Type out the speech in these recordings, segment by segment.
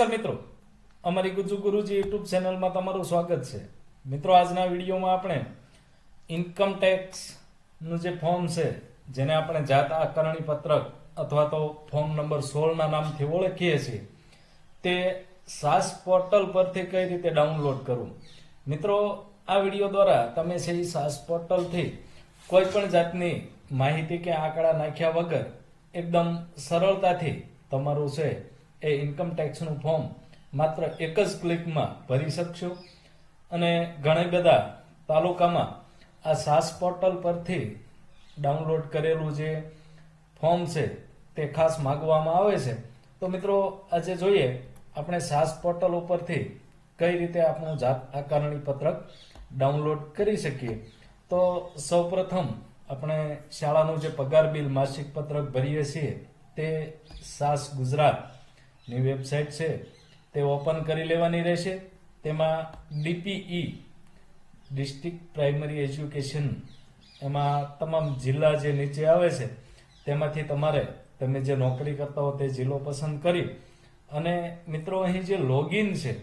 નમસ્કાર મિત્રો, અમારી ગુજુ ગુરુજી યુટ્યુબ ચેનલમાં તમારું સ્વાગત છે. મિત્રો, આજના વિડીયોમાં આપણે ઇન્કમ ટેક્સ નું જે ફોર્મ છે, જેને આપણે જાત આકારણી પત્રક અથવા તો ફોર્મ નંબર 16 ના નામથી ઓળખીએ છીએ, તે સાસ પોર્ટલ પરથી કઈ રીતે ડાઉનલોડ કરવું. મિત્રો, આ વિડીયો દ્વારા તમે છે એ સાસ પોર્ટલથી કોઈ પણ જાતની માહિતી કે આંકડા નાખ્યા વગર એકદમ સરળતાથી તમારું છે એ ઇન્કમ ટેક્સનું ફોર્મ માત્ર એક જ ક્લિકમાં ભરી શકશો. અને ઘણા બધા તાલુકામાં આ સાસ પોર્ટલ પરથી ડાઉનલોડ કરેલું જે ફોર્મ છે તે ખાસ માગવામાં આવે છે. તો મિત્રો, આજે જોઈએ આપણે સાસ પોર્ટલ ઉપરથી કઈ રીતે આપણું જાત આકારણી પત્રક ડાઉનલોડ કરી શકીએ. તો સૌપ્રથમ આપણે શાળાનું જે પગાર બિલ માસિક પત્રક ભરીએ છીએ તે સાસ ગુજરાતની વેબસાઇટ છે તે ઓપન કરી લેવાની રહેશે. તેમાં ડીપીઈ ડિસ્ટ્રિક્ટ પ્રાઇમરી એજ્યુકેશન, એમાં તમામ જિલ્લા જે નીચે આવે છે તેમાંથી તમે જે નોકરી કરતા હો તે જિલ્લો પસંદ કરી અને મિત્રો અહીં જે લોગિન છે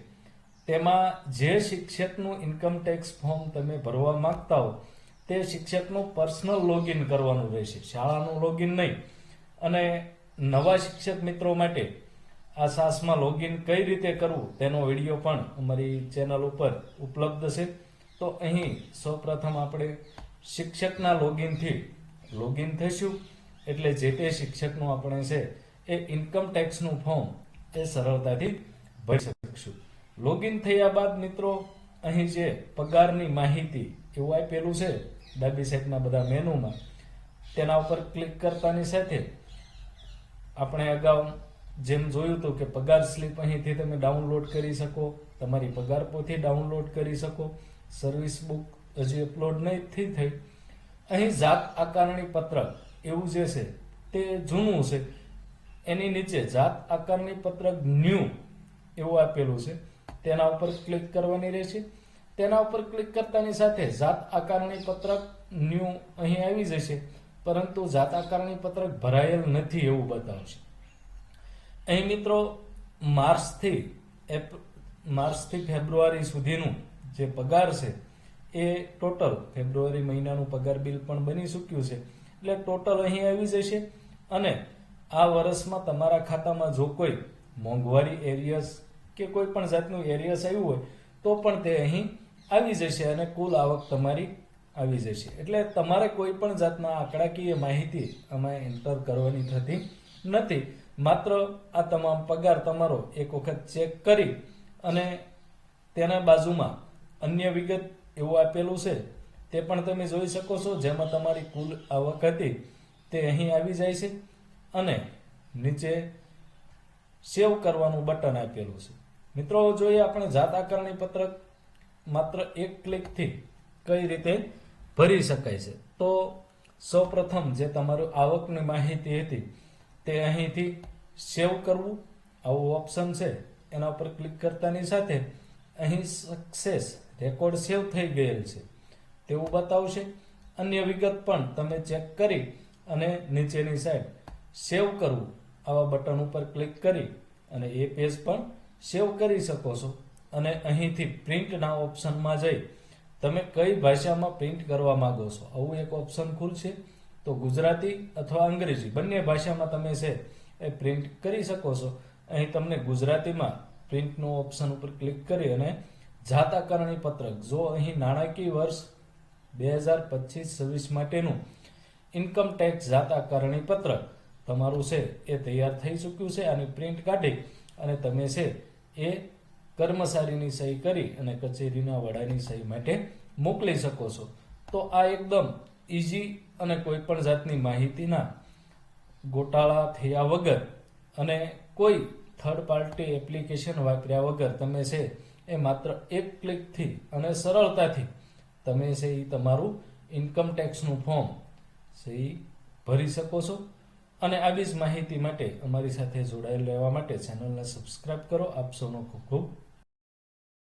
તેમાં જે શિક્ષકનું ઇન્કમ ટેક્સ ફોર્મ તમે ભરવા માંગતા હો તે શિક્ષકનું પર્સનલ લોગિન કરવાનું રહેશે, શાળાનું લોગિન નહીં. અને નવા શિક્ષક મિત્રો માટે આ સાસમાં લોગિન કઈ રીતે કરવું તેનો વિડીયો પણ અમારી ચેનલ ઉપર ઉપલબ્ધ છે. તો અહીં સૌપ્રથમ આપણે શિક્ષકના લોગિનથી લોગિન થઈશું એટલે જે તે શિક્ષકનું આપણે છે એ ઇન્કમ ટેક્સનું ફોર્મ એ સરળતાથી ભરી શકશું. લોગિન થયા બાદ મિત્રો અહીં જે પગારની માહિતી એવું આપેલું છે ડાબી સાઈડના બધા મેનુમાં, તેના ઉપર ક્લિક કરતાની સાથે આપણે અગાઉ જેમ જોયું હતું કે પગાર સ્લીપ અહીંથી તમે ડાઉનલોડ કરી શકો, તમારી પગાર પોથી ડાઉનલોડ કરી શકો. સર્વિસ બુક હજી અપલોડ નથી થઈ. અહીં જાત આકારણી પત્રક એવું જે છે તે જૂનું છે, એની નીચે જાત આકારણી પત્રક ન્યૂ એવું આપેલું છે, તેના ઉપર ક્લિક કરવાની રહેશે. તેના ઉપર ક્લિક કરતાની સાથે જાત આકારણી પત્રક ન્યૂ અહીં આવી જશે, પરંતુ જાત આકારણી પત્રક ભરાયેલ નથી એવું બતાવશે. અહીં મિત્રો માર્ચથી ફેબ્રુઆરી સુધીનું જે પગાર છે એ ટોટલ ફેબ્રુઆરી મહિનાનું પગાર બિલ પણ બની ચૂક્યું છે એટલે ટોટલ અહીં આવી જશે. અને આ વર્ષમાં તમારા ખાતામાં જો કોઈ મોંઘવારી એરિયસ કે કોઈ પણ જાતનું એરિયસ આવ્યું હોય તો પણ તે અહીં આવી જશે અને કુલ આવક તમારી આવી જશે. એટલે તમારે કોઈ પણ જાતના આંકડાકીય માહિતી આમાં એન્ટર કરવાની થતી નથી. માત્ર આ તમામ પગાર તમારો એક વખત ચેક કરી અને તેના બાજુમાં અન્ય વિગત એવું આપેલું છે તે પણ તમે જોઈ શકો છો, જેમાં તમારી કુલ આવક હતી તે અહીં આવી જાય છે અને નીચે સેવ કરવાનું બટન આપેલું છે. મિત્રો, જોઈએ આપણે જાત આકારણી પત્રક માત્ર એક ક્લિકથી કઈ રીતે ભરી શકાય છે. તો સૌપ્રથમ જે તમારું આવકની માહિતી હતી તે અહીંથી સેવ કરવું આવું ઓપ્શન છે, એના ઉપર ક્લિક કરતાની સાથે અહીં સક્સેસ રેકોર્ડ સેવ થઈ ગયેલ છે તેવું બતાવશે. અન્ય વિગત પણ તમે ચેક કરી અને નીચેની સાઈડ સેવ કરવું આવા બટન ઉપર ક્લિક કરી અને એ પેજ પણ સેવ કરી શકો છો. અને અહીંથી પ્રિન્ટના ઓપ્શનમાં જઈ તમે કઈ ભાષામાં પ્રિન્ટ કરવા માંગો છો આવું એક ઓપ્શન ખુલશે. તો ગુજરાતી અથવા અંગ્રેજી બંને ભાષામાં તમે છે એ પ્રિન્ટ કરી શકો છો. અહીં તમને ગુજરાતીમાં પ્રિન્ટનું ઓપ્શન ઉપર ક્લિક કરી અને જાત આકારણી પત્રક, જો અહીં નાણાકીય વર્ષ 2025-26 માટેનું ઇન્કમ ટેક્સ જાત આકારણી પત્રક તમારું છે એ તૈયાર થઈ ચૂક્યું છે. આની પ્રિન્ટ કાઢી અને તમે છે એ કર્મચારીની સહી કરી અને કચેરીના વડાની સહી માટે મોકલી શકો છો. તો આ એકદમ ઇઝી અને કોઈ પણ જાતની માહિતીના ગોટાળા થયા વગર અને કોઈ થર્ડ પાર્ટી એપ્લિકેશન વાપર્યા વગર તમે છે એ માત્ર એક ક્લિકથી અને સરળતાથી તમે છે એ તમારું ઇન્કમ ટેક્સનું ફોર્મ છે એ ભરી શકો છો. અને આવી જ માહિતી માટે અમારી સાથે જોડાયેલ રહેવા માટે ચેનલને સબસ્ક્રાઇબ કરો. આપ સૌનો ખૂબ ખૂબ